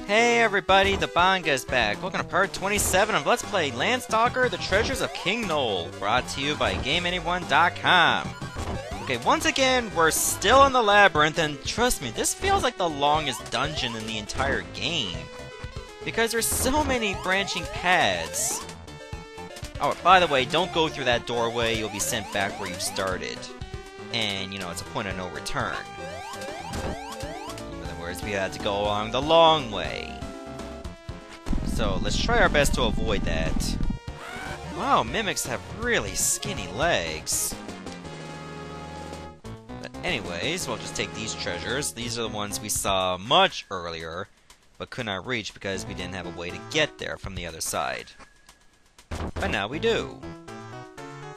Hey everybody, the Banga's back. Welcome to part 27 of Let's Play Landstalker, The Treasures of King Nole, brought to you by GameAnyone.com. Okay, once again, we're still in the labyrinth, and trust me, this feels like the longest dungeon in the entire game. Because there's so many branching paths. Oh, by the way, don't go through that doorway, you'll be sent back where you started. And, you know, it's a point of no return. We had to go along the long way. So let's try our best to avoid that. Wow, mimics have really skinny legs. But anyways, we'll just take these treasures. These are the ones we saw much earlier, but could not reach because we didn't have a way to get there from the other side. But now we do.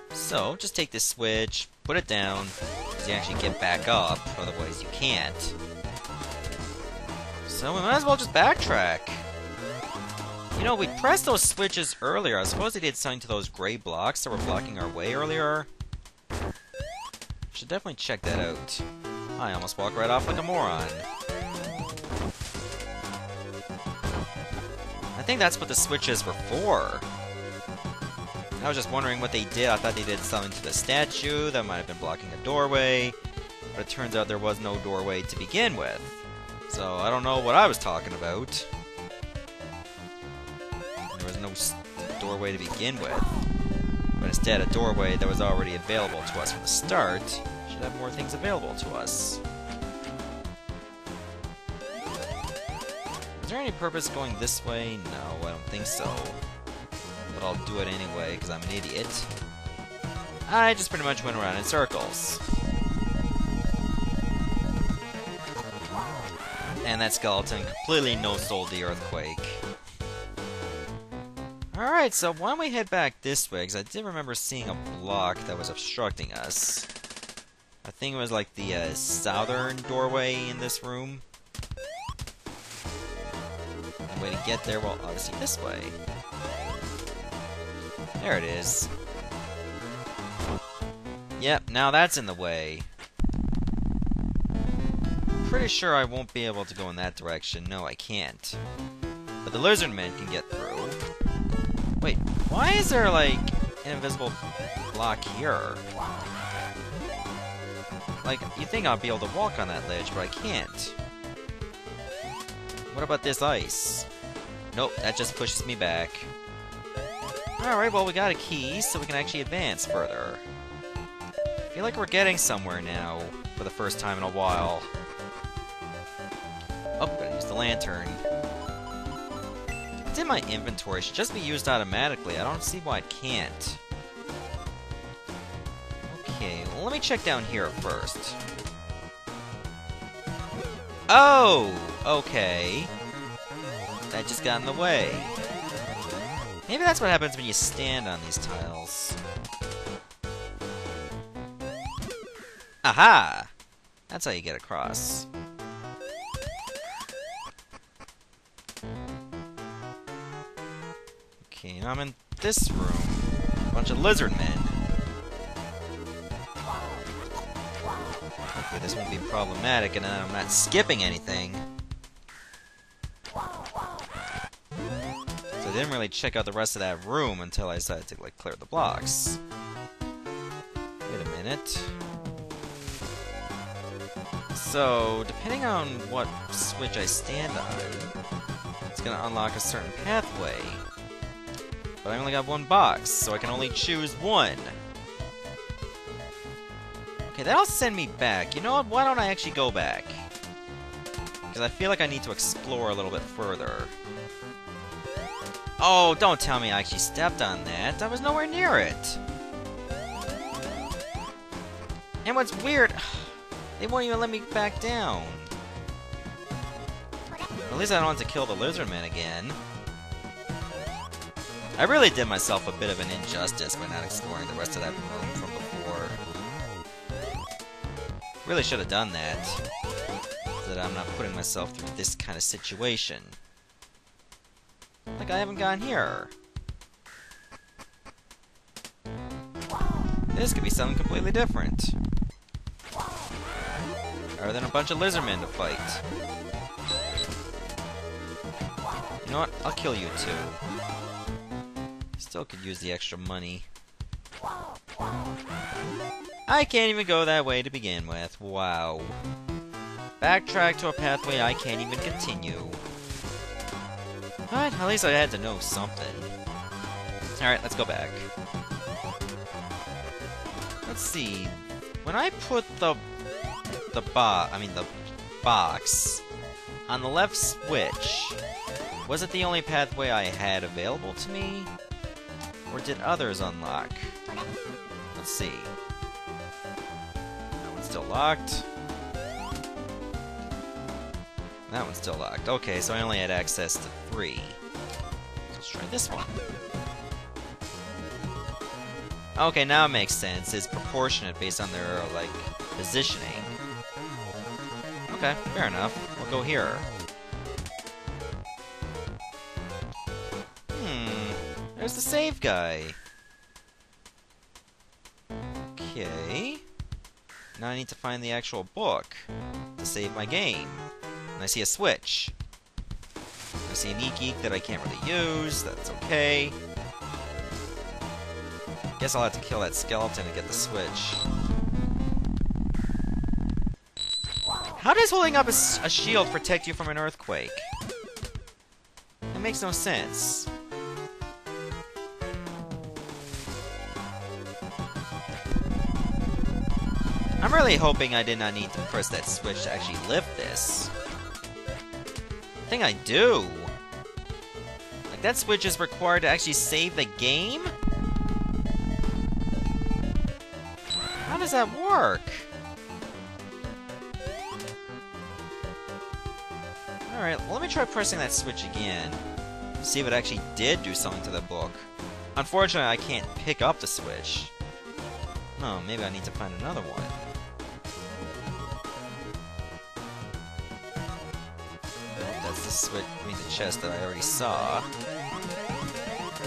So just take this switch, put it down, because you actually get back up, otherwise you can't. So we might as well just backtrack. You know, we pressed those switches earlier. I suppose they did something to those gray blocks that were blocking our way earlier. Should definitely check that out. I almost walked right off like a moron. I think that's what the switches were for. I was just wondering what they did. I thought they did something to the statue that might have been blocking a doorway. But it turns out there was no doorway to begin with. So, I don't know what I was talking about. There was no doorway to begin with. But instead, a doorway that was already available to us from the start should have more things available to us. Is there any purpose going this way? No, I don't think so. But I'll do it anyway, because I'm an idiot. I just pretty much went around in circles. And that skeleton completely no-sold the earthquake. Alright, so why don't we head back this way, because I did remember seeing a block that was obstructing us. I think it was like the southern doorway in this room. The way to get there, well, obviously this way. There it is. Yep, now that's in the way. Pretty sure I won't be able to go in that direction. No, I can't. But the lizard men can get through. Wait, why is there, like, an invisible block here? Like, you think I'll be able to walk on that ledge, but I can't. What about this ice? Nope, that just pushes me back. Alright, well, we got a key, so we can actually advance further. I feel like we're getting somewhere now, for the first time in a while. Oh, gotta use the lantern. It's in my inventory. It should just be used automatically. I don't see why it can't. Okay, well, let me check down here first. Oh! Okay. That just got in the way. Maybe that's what happens when you stand on these tiles. Aha! That's how you get across. Okay, now I'm in this room. A bunch of lizard men. Hopefully this won't be problematic and I'm not skipping anything. So I didn't really check out the rest of that room until I decided to, like, clear the blocks. Wait a minute. So, depending on what switch I stand on, it's gonna unlock a certain pathway. But I only got one box, so I can only choose one. Okay, that'll send me back. You know what? Why don't I actually go back? Because I feel like I need to explore a little bit further. Oh, don't tell me I actually stepped on that. I was nowhere near it. And what's weird, they won't even let me back down. At least I don't have to kill the lizard man again. I really did myself a bit of an injustice by not exploring the rest of that room from before. Really should have done that, so that I'm not putting myself through this kind of situation. Like I haven't gone here. This could be something completely different. Other than a bunch of lizardmen to fight. You know what? I'll kill you too. Still could use the extra money. I can't even go that way to begin with. Wow. Backtrack to a pathway I can't even continue. But at least I had to know something. Alright, let's go back. Let's see. When I put the box on the left switch, was it the only pathway I had available to me? Or did others unlock? Let's see. That one's still locked. That one's still locked. Okay, so I only had access to 3. So let's try this one. Okay, now it makes sense. It's proportionate based on their, like, positioning. Okay, fair enough. We'll go here. There's the save guy. Okay. Now I need to find the actual book to save my game. And I see a switch. I see a meat geek that I can't really use. That's okay. Guess I'll have to kill that skeleton to get the switch. How does holding up a shield protect you from an earthquake? It makes no sense. I'm really hoping I did not need to press that switch to actually lift this. I think I do. Like, that switch is required to actually save the game? How does that work? Alright, well, let me try pressing that switch again. See if it actually did do something to the book. Unfortunately, I can't pick up the switch. Oh, maybe I need to find another one. That's the switch, I mean the chest that I already saw.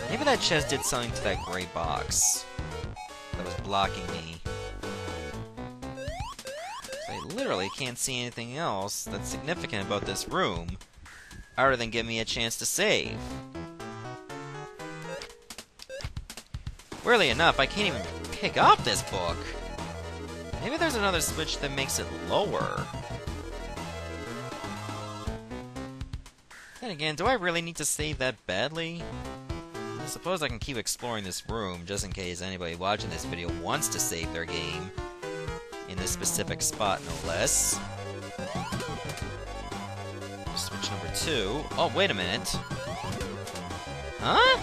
Maybe that chest did something to that gray box that was blocking me. So I literally can't see anything else that's significant about this room, other than give me a chance to save. Weirdly enough, I can't even pick up this book. Maybe there's another switch that makes it lower. Then again, do I really need to save that badly? I suppose I can keep exploring this room, just in case anybody watching this video wants to save their game. In this specific spot, no less. Switch number 2. Oh, wait a minute. Huh?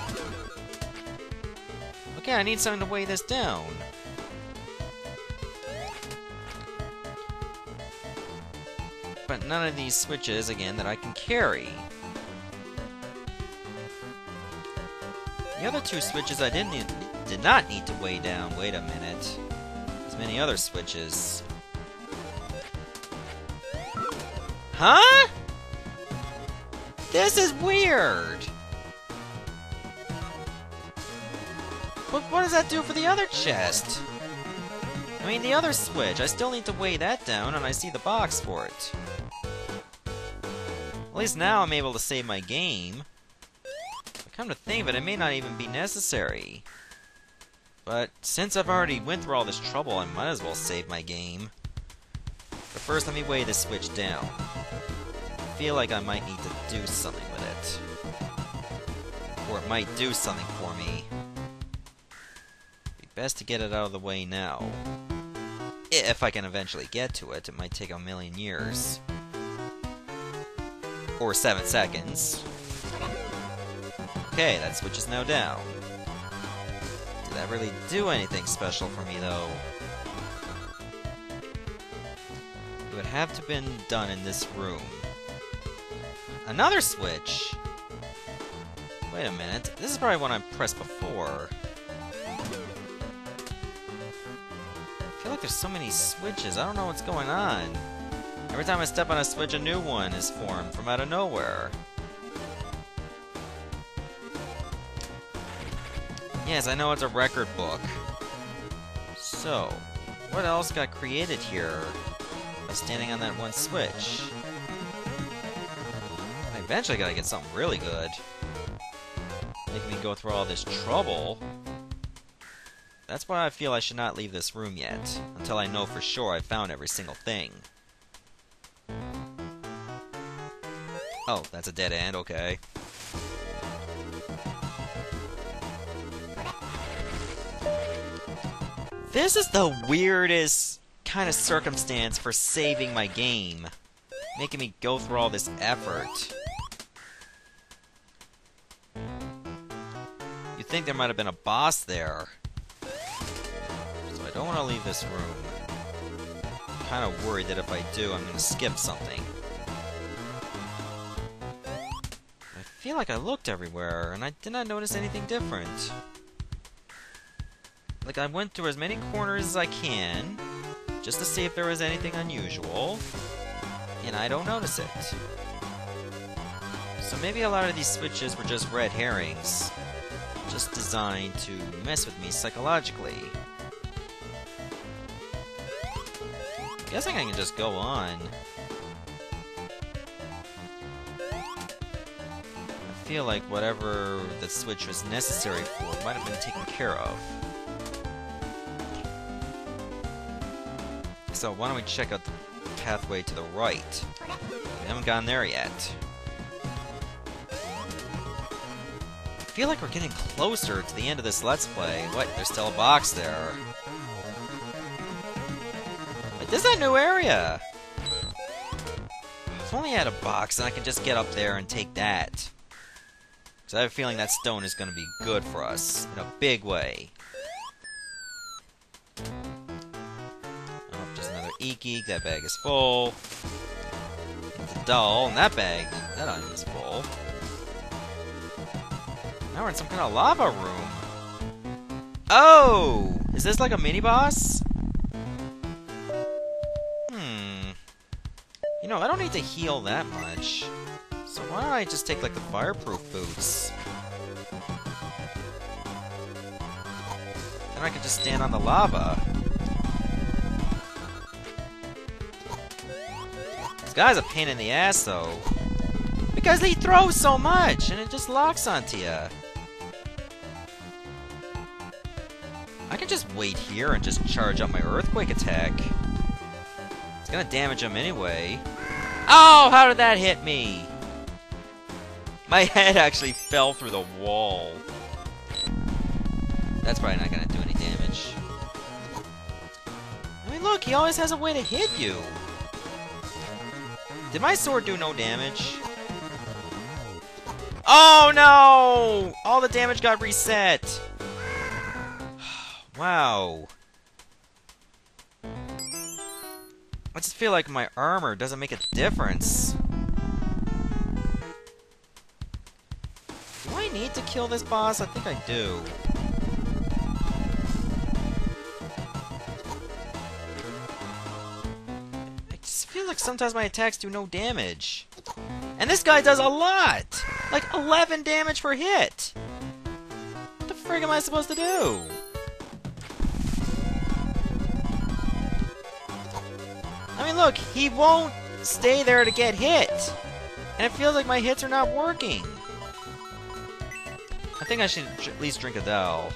Okay, I need something to weigh this down. But none of these switches, again, that I can carry. The other 2 switches I did not need to weigh down. Wait a minute. There's many other switches. Huh? This is weird! But what does that do for the other chest? I mean, the other switch, I still need to weigh that down, and I see the box for it. At least now I'm able to save my game. But come to think of it, it may not even be necessary. But since I've already went through all this trouble, I might as well save my game. But first, let me weigh this switch down. I feel like I might need to do something with it. Or it might do something for me. Be best to get it out of the way now. If I can eventually get to it, it might take a million years. Or 7 seconds. Okay, that switch is now down. Did that really do anything special for me, though? It would have to have been done in this room. Another switch? Wait a minute. This is probably one I pressed before. I feel like there's so many switches. I don't know what's going on. Every time I step on a switch, a new one is formed from out of nowhere. Yes, I know it's a record book. So, what else got created here by standing on that one switch? I Eventually I gotta get something really good. Making me go through all this trouble. That's why I feel I should not leave this room yet, until I know for sure I've found every single thing. Oh, that's a dead end, okay. This is the weirdest kind of circumstance for saving my game. Making me go through all this effort. You'd think there might have been a boss there. So I don't want to leave this room. I'm kind of worried that if I do, I'm going to skip something. I feel like I looked everywhere, and I did not notice anything different. Like, I went through as many corners as I can, just to see if there was anything unusual, and I don't notice it. So maybe a lot of these switches were just red herrings, just designed to mess with me psychologically. I'm guessing I can just go on. I feel like whatever the switch was necessary for might have been taken care of. So why don't we check out the pathway to the right? We haven't gone there yet. I feel like we're getting closer to the end of this Let's Play. What? There's still a box there. Wait, this is a new area! If only I had a box, then I can just get up there and take that. Because I have a feeling that stone is going to be good for us in a big way. Geek, that bag is full. It's a doll, and that bag, that item is full. Now we're in some kind of lava room. Oh! Is this like a mini-boss? You know, I don't need to heal that much. So why don't I just take, like, the fireproof boots? Then I could just stand on the lava. This guy's a pain in the ass, though. Because he throws so much, and it just locks onto you. I can just wait here and just charge up my earthquake attack. It's gonna damage him anyway. Oh, how did that hit me? My head actually fell through the wall. That's probably not gonna do any damage. I mean, look, he always has a way to hit you. Did my sword do no damage? Oh no! All the damage got reset! Wow. I just feel like my armor doesn't make a difference. Do I need to kill this boss? I think I do. I feel like sometimes my attacks do no damage. And this guy does a lot! Like 11 damage per hit! What the frig am I supposed to do? I mean, look, he won't stay there to get hit! And it feels like my hits are not working. I think I should at least drink a Dell.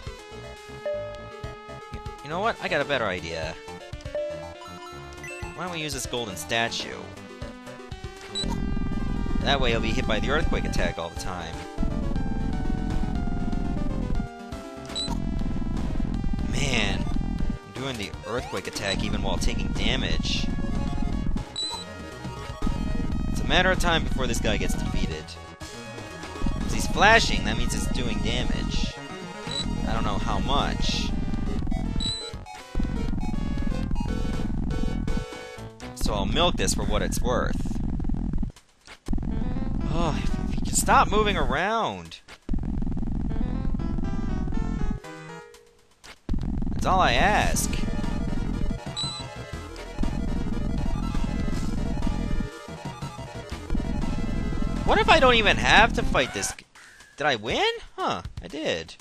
You know what? I got a better idea. Why don't we use this golden statue? That way he'll be hit by the earthquake attack all the time. Man, I'm doing the earthquake attack even while taking damage. It's a matter of time before this guy gets defeated. Because he's flashing, that means it's doing damage. I don't know how much. So I'll milk this for what it's worth. Oh, if you can stop moving around. That's all I ask. What if I don't even have to fight this? Did I win? Huh, I did.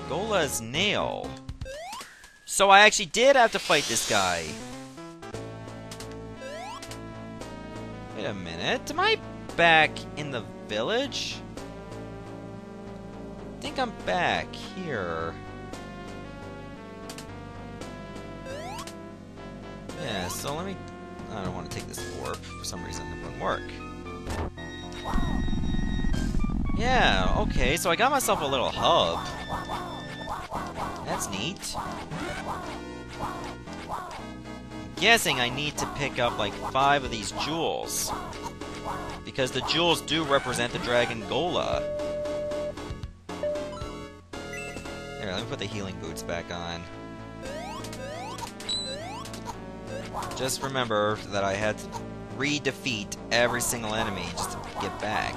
Gola's nail. So I actually did have to fight this guy. Wait a minute, am I back in the village? I think I'm back here. Yeah, so let me... I don't want to take this warp. For some reason it wouldn't work. Yeah, okay, so I got myself a little hub. That's neat. I'm guessing I need to pick up like 5 of these jewels. Because the jewels do represent the Dragon Gola. There, let me put the healing boots back on. Just remember that I had to re-defeat every single enemy just to get back.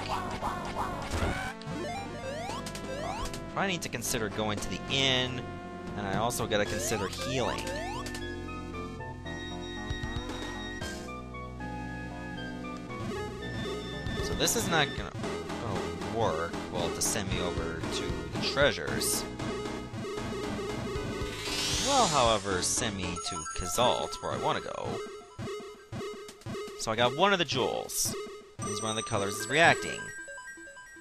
Probably need to consider going to the inn, and I also gotta consider healing. So this is not gonna work, well, to send me over to the treasures. Well, however, send me to Kazalt, where I want to go. So I got 1 of the jewels. Means one of the colors is reacting.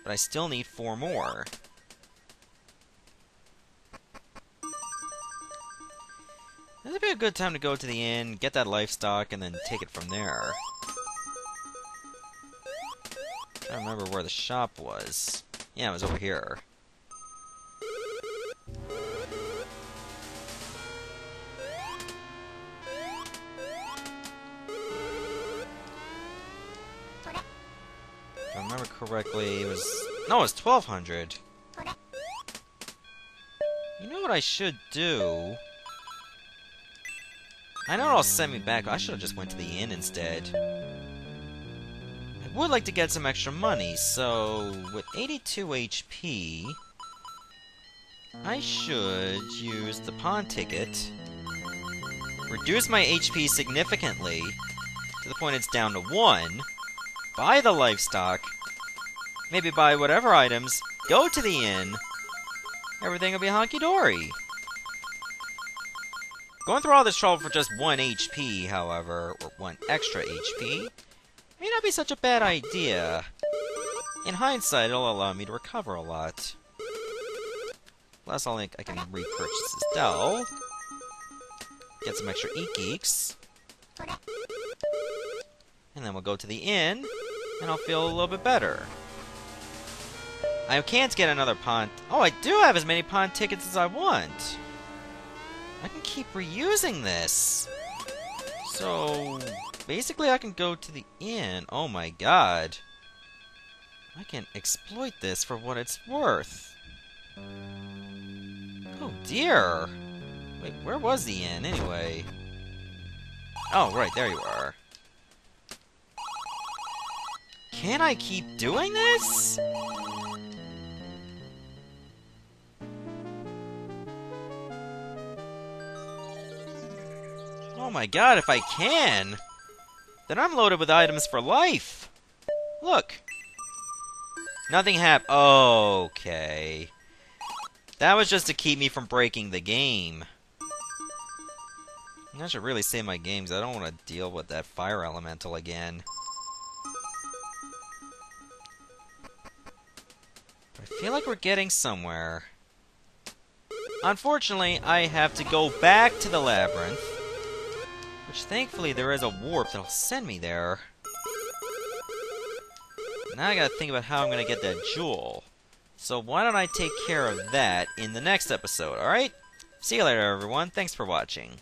But I still need 4 more. This would be a good time to go to the inn, get that life stock, and then take it from there. I don't remember where the shop was. Yeah, it was over here. If I remember correctly, it was... No, it was 1200. You know what I should do? I know it'll send me back. I should have just went to the inn instead. I would like to get some extra money, so with 82 HP, I should use the pawn ticket, reduce my HP significantly, to the point it's down to 1, buy the livestock, maybe buy whatever items, go to the inn, everything will be honky-dory. Going through all this trouble for just 1 HP, however, or 1 extra HP, may not be such a bad idea. In hindsight, it'll allow me to recover a lot. Plus, I can repurchase this doll, get some extra geeks, and then we'll go to the inn, and I'll feel a little bit better. I can't get another pawn... Oh, I do have as many pawn tickets as I want! I can keep reusing this! So... basically I can go to the inn. Oh my god. I can exploit this for what it's worth. Oh dear! Wait, where was the inn, anyway? Oh, right, there you are. Can I keep doing this? Oh my god, if I can, then I'm loaded with items for life. Look. Nothing happened. Okay. That was just to keep me from breaking the game. I should really save my games. I don't want to deal with that fire elemental again. But I feel like we're getting somewhere. Unfortunately, I have to go back to the labyrinth. Which, thankfully, there is a warp that'll send me there. Now I gotta think about how I'm gonna get that jewel. So why don't I take care of that in the next episode, alright? See you later, everyone. Thanks for watching.